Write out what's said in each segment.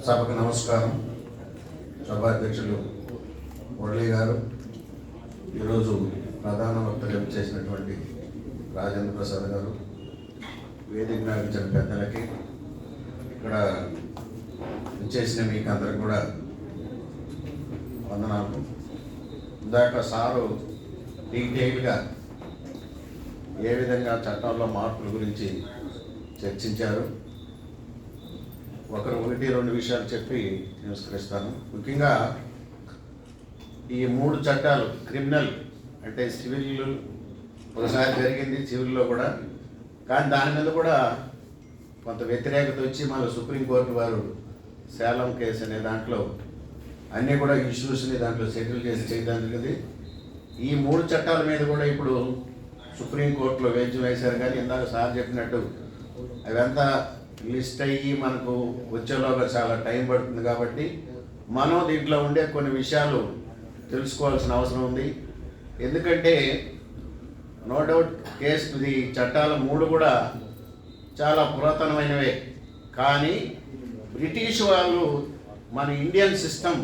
సభకు నమస్కారం. సభాధ్యక్షులు మురళి గారు, ఈరోజు ప్రధాన వక్తవ్యం చేసినటువంటి రాజేంద్ర ప్రసాద్ గారు, వేదిక నడిచిన పెద్దలకి, ఇక్కడ చేసిన మీకు అందరికి కూడా వందనాలు. ఇందాక సారు డీటెయిల్గా ఏ విధంగా చట్టంలో మార్పుల గురించి చర్చించారు. ఒకటి రెండు విషయాలు చెప్పి నమస్కరిస్తాను. ముఖ్యంగా ఈ 3 చట్టాలు, క్రిమినల్ అంటే సివిల్ ఒకసారి జరిగింది, సివిల్లో కూడా, కానీ దాని మీద కూడా కొంత వ్యతిరేకత వచ్చి మళ్ళీ సుప్రీంకోర్టు వారు సేలం కేసు అనే దాంట్లో అన్నీ కూడా ఇష్యూస్ని దాంట్లో సెటిల్ చేసి చేయడం జరిగింది. ఈ 3 చట్టాల మీద కూడా ఇప్పుడు సుప్రీంకోర్టులో వేద్యం వేశారు. కానీ ఇందాక సార్ చెప్పినట్టు అవంతా లిస్ట్ అయ్యి మనకు వచ్చేలోగా చాలా టైం పడుతుంది. కాబట్టి మనం దీంట్లో ఉండే కొన్ని విషయాలు తెలుసుకోవాల్సిన అవసరం ఉంది. ఎందుకంటే నో డౌట్ ఈ చట్టాలు 3 కూడా చాలా పురాతనమైనవే, కానీ బ్రిటిష్ వాళ్ళు మన ఇండియన్ సిస్టమ్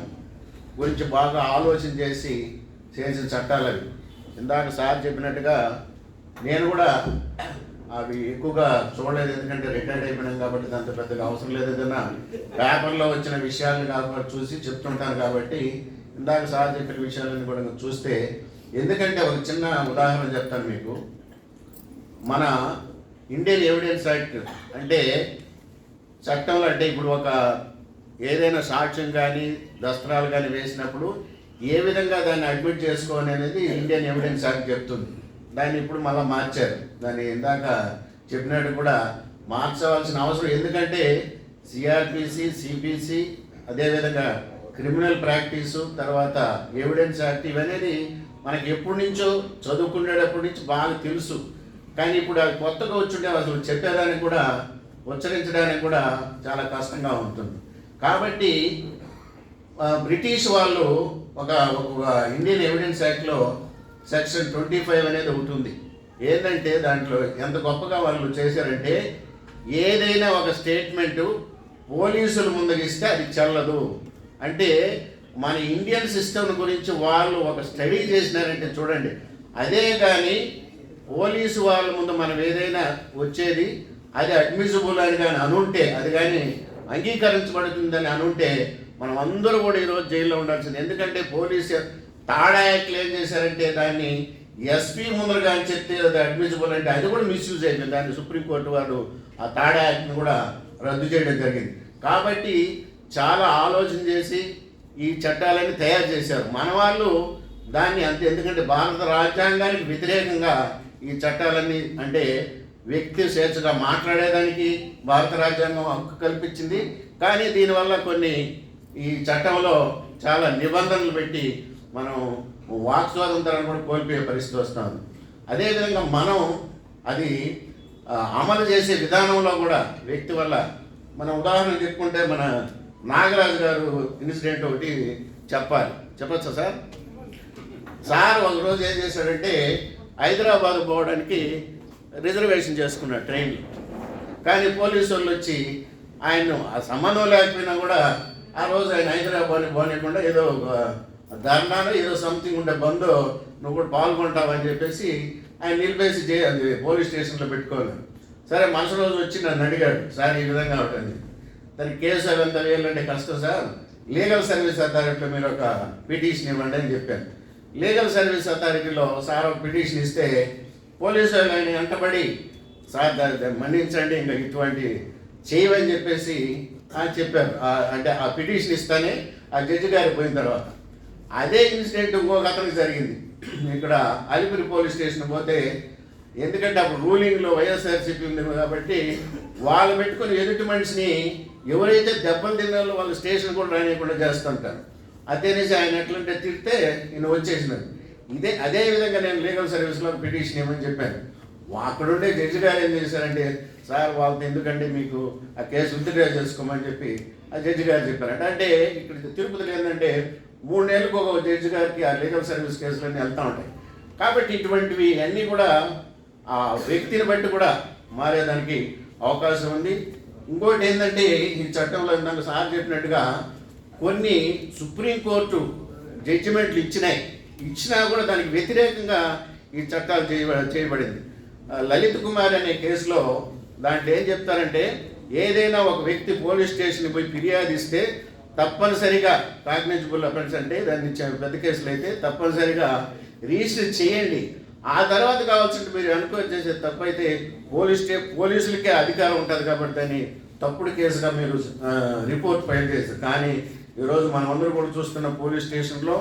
గురించి బాగా ఆలోచన చేసి చేసిన చట్టాలు అవి. ఇందాక సార్ చెప్పినట్టుగా నేను కూడా అవి ఎక్కువగా చూడలేదు, ఎందుకంటే రిటైర్డ్ అయిపోయినాం కాబట్టి దాంతో పెద్దగా అవసరం లేదు. ఏదైనా పేపర్లో వచ్చిన విషయాలను కాబట్టి చూసి చెప్తుంటాను. కాబట్టి ఇందాక సార్ చెప్పిన విషయాలను కూడా చూస్తే, ఎందుకంటే ఒక చిన్న ఉదాహరణ చెప్తాను మీకు. మన ఇండియన్ ఎవిడెన్స్ యాక్ట్ అంటే చట్టంలో, అంటే ఇప్పుడు ఒక ఏదైనా సాక్ష్యం కానీ దస్త్రాలు కానీ వేసినప్పుడు ఏ విధంగా దాన్ని అడ్మిట్ చేసుకోవాలి అనేది ఇండియన్ ఎవిడెన్స్ యాక్ట్ చెప్తుంది. దాన్ని ఇప్పుడు మళ్ళీ మార్చారు. దాన్ని ఇందాక చెప్పినట్టు కూడా మార్చవలసిన అవసరం, ఎందుకంటే సిఆర్పిసి, సిపిసి, అదేవిధంగా క్రిమినల్ ప్రాక్టీసు, తర్వాత ఎవిడెన్స్ యాక్ట్, ఇవనేది మనకి ఎప్పటి నుంచో చదువుకునేటప్పటి నుంచి బాగా తెలుసు. కానీ ఇప్పుడు అది కొత్తగా వచ్చుంటే అసలు చెప్పేదానికి కూడా, ఉచ్చరించడానికి కూడా చాలా కష్టంగా ఉంటుంది. కాబట్టి బ్రిటిష్ వాళ్ళు ఒక ఇండియన్ ఎవిడెన్స్ యాక్ట్లో సెక్షన్ 25 అనేది ఒకటి ఉంది. ఏంటంటే దాంట్లో ఎంత గొప్పగా వాళ్ళు చేశారంటే, ఏదైనా ఒక స్టేట్మెంటు పోలీసుల ముందుకిస్తే అది చెల్లదు. అంటే మన ఇండియన్ సిస్టమ్ గురించి వాళ్ళు ఒక స్టడీ చేసినారంటే చూడండి, అదే కానీ పోలీసు వాళ్ళ ముందు మనం ఏదైనా వచ్చేది అది అడ్మిసిబుల్ అని కానీ అనుంటే, అది కానీ అంగీకరించబడుతుందని అనుంటే మనం అందరూ కూడా ఈరోజు జైల్లో ఉండాల్సింది. ఎందుకంటే పోలీసు తాడా యాక్ట్లు ఏం చేశారంటే, దాన్ని ఎస్పీ ముందర కానీ చెప్తే అది అడ్మిసిబుల్ అంటే అది కూడా మిస్యూజ్ అయిపోయింది. దాన్ని సుప్రీంకోర్టు వారు ఆ తాడా యాక్ట్ని కూడా రద్దు చేయడం జరిగింది. కాబట్టి చాలా ఆలోచన చేసి ఈ చట్టాలన్నీ తయారు చేశారు మన వాళ్ళు. దాన్ని అంతే, ఎందుకంటే భారత రాజ్యాంగానికి వ్యతిరేకంగా ఈ చట్టాలన్నీ, అంటే వ్యక్తి స్వేచ్ఛగా మాట్లాడేదానికి భారత రాజ్యాంగం హక్కు కల్పించింది. కానీ దీనివల్ల కొన్ని ఈ చట్టంలో చాలా నిబంధనలు పెట్టి మనం వాక్ స్వాతంత్రాన్ని కూడా కోల్పోయే పరిస్థితి వస్తుంది. అదేవిధంగా మనం అది అమలు చేసే విధానంలో కూడా వ్యక్తి వల్ల, మనం ఉదాహరణ చెప్పుకుంటే మన నాగరాజు గారు ఇన్సిడెంట్ ఒకటి చెప్పచ్చా సార్? సార్ ఒకరోజు ఏం చేశాడంటే, హైదరాబాద్ పోవడానికి రిజర్వేషన్ చేసుకున్నాడు ట్రైన్లో. కానీ పోలీసు వాళ్ళు వచ్చి ఆయన ఆ సంబంధం లేకపోయినా కూడా ఆ రోజు ఆయన హైదరాబాద్ పోనీయకుండా ఏదో ధర్నాలో ఏదో సంథింగ్ ఉండే బంధు నువ్వు కూడా పాల్గొంటావని చెప్పేసి ఆయన నిలిపేసి అది పోలీస్ స్టేషన్లో పెట్టుకోవాలి. సరే, మరుసటి రోజు వచ్చి నన్ను అడిగాడు, సార్ ఈ విధంగా ఉంటుంది, దానికి కేసు అవి ఎంత వేయాలంటే కష్టం సార్, లీగల్ సర్వీస్ అథారిటీలో మీరు ఒక పిటిషన్ ఇవ్వండి అని చెప్పాను. లీగల్ సర్వీస్ అథారిటీలో సార్ ఒక పిటిషన్ ఇస్తే పోలీసు వాళ్ళు ఆయన వెంటబడి, సార్ దాన్ని మన్నించండి, ఇంకా ఇటువంటి చేయవని చెప్పేసి చెప్పారు. అంటే ఆ పిటిషన్ ఇస్తానే ఆ జడ్జి గారికి పోయిన తర్వాత అదే ఇన్సిడెంట్ ఇంకొక అతనికి జరిగింది. ఇక్కడ అలిపిరి పోలీస్ స్టేషన్ పోతే, ఎందుకంటే అప్పుడు రూలింగ్లో వైఎస్ఆర్సీపీ ఉంది కాబట్టి వాళ్ళు పెట్టుకుని ఎదుటి మనిషిని ఎవరైతే దెబ్బలు తిన్నారో వాళ్ళు స్టేషన్ కూడా రానియకుండా చేస్తుంటారు. అదేనేసి ఆయన ఎట్లంటే తిడితే నేను వచ్చేసినాను. అదే విధంగా నేను లీగల్ సర్వీస్లో పిటిషన్ ఇవ్వమని చెప్పాను. అక్కడుండే జడ్జి గారు ఏం చేశారంటే, సార్ వాళ్ళతో ఎందుకంటే మీకు ఆ కేసు విత్డ్రా చేసుకోమని చెప్పి ఆ జడ్జి గారు చెప్పారంట. అంటే ఇక్కడ తిరుపతిలో ఏంటంటే 3 నెలలకు ఒక జడ్జి గారికి ఆ లీగల్ సర్వీస్ కేసులన్నీ వెళ్తూ ఉంటాయి. కాబట్టి ఇటువంటివి అన్నీ కూడా ఆ వ్యక్తిని బట్టి కూడా మారేదానికి అవకాశం ఉంది. ఇంకోటి ఏంటంటే ఈ చట్టంలో ఇందాక సార్ చెప్పినట్టుగా కొన్ని సుప్రీంకోర్టు జడ్జిమెంట్లు ఇచ్చినా కూడా దానికి వ్యతిరేకంగా ఈ చట్టాలు చేయబడింది. లలిత్ కుమార్ అనే కేసులో దాంట్లో ఏం చెప్తారంటే, ఏదైనా ఒక వ్యక్తి పోలీస్ స్టేషన్కి పోయి ఫిర్యాదు ఇస్తే తప్పనిసరిగా కాగ్నిజబుల్ అఫెన్స్ అంటే దాన్ని పెద్ద కేసులు అయితే తప్పనిసరిగా రిజిస్టర్ చేయండి. ఆ తర్వాత కావాల్సింది మీరు ఎన్క్వైరీ చేసే తప్పైతే పోలీసులకే అధికారం ఉంటుంది కాబట్టి దాన్ని తప్పుడు కేసుగా మీరు రిపోర్ట్ ఫైల్ చేస్తారు. కానీ ఈరోజు మనమందరూ కూడా చూస్తున్న పోలీస్ స్టేషన్లో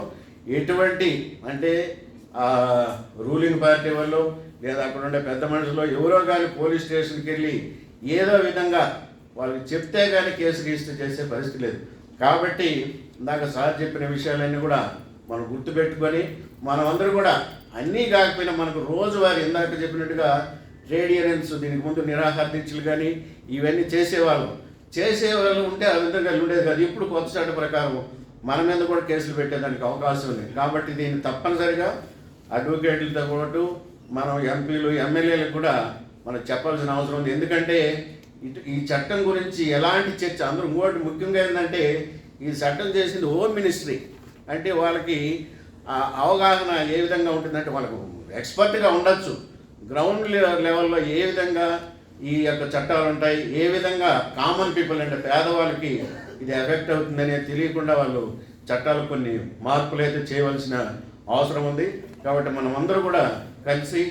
ఎటువంటి అంటే రూలింగ్ పార్టీ వాళ్ళు లేదా అక్కడ ఉండే పెద్ద మనుషులు ఎవరో కానీ పోలీస్ స్టేషన్కి వెళ్ళి ఏదో విధంగా వాళ్ళకి చెప్తే కానీ కేసు రిజిస్టర్ చేసే పరిస్థితి లేదు. కాబట్టి ఇందాక సార్ చెప్పిన విషయాలన్నీ కూడా మనం గుర్తుపెట్టుకొని మనమందరూ కూడా అన్నీ కాకపోయినా మనకు రోజువారీ ఇందాక చెప్పినట్టుగా ట్రేడ్ యూనియన్స్ దీనికి ముందు నిరాహార దీక్షలు కానీ ఇవన్నీ చేసేవాళ్ళు ఉంటే ఆ విధంగా ఉండేది కాదు. ఇప్పుడు కొత్త చట్ట ప్రకారం మన మీద కూడా కేసులు పెట్టేదానికి అవకాశం ఉంది. కాబట్టి దీన్ని తప్పనిసరిగా అడ్వకేట్లతో పాటు మనం ఎంపీలు ఎమ్మెల్యేలకు కూడా మనం చెప్పాల్సిన అవసరం ఉంది. ఎందుకంటే ఈ చట్టం గురించి ఎలాంటి చర్చ అందరూ ఇంకోటి ముఖ్యంగా ఏంటంటే ఈ చట్టం చేసింది హోమ్ మినిస్ట్రీ. అంటే వాళ్ళకి అవగాహన ఏ విధంగా ఉంటుందంటే వాళ్ళకు ఎక్స్పర్ట్గా ఉండొచ్చు. గ్రౌండ్ లెవెల్లో ఏ విధంగా ఈ యొక్క చట్టాలు ఉంటాయి, ఏ విధంగా కామన్ పీపుల్ అంటే పేదవాళ్ళకి ఇది ఎఫెక్ట్ అవుతుందనే తెలియకుండా వాళ్ళు చట్టాలు కొన్ని మార్పులు అయితే చేయవలసిన అవసరం ఉంది. కాబట్టి మనం అందరూ కూడా కలిసి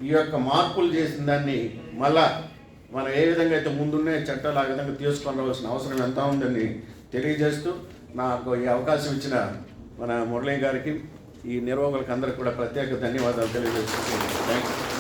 ఈ యొక్క మార్పులు చేసిన దాన్ని మళ్ళా మనం ఏ విధంగా అయితే ముందున్నే చట్టాలు ఆ విధంగా తీసుకొని రావాల్సిన అవసరం ఎంత ఉందని తెలియజేస్తూ నాకు ఈ అవకాశం ఇచ్చిన మన మురళీ గారికి ఈ నిర్వాహకులకు అందరికీ కూడా ప్రత్యేక ధన్యవాదాలు తెలియజేస్తున్నాను. Thank you.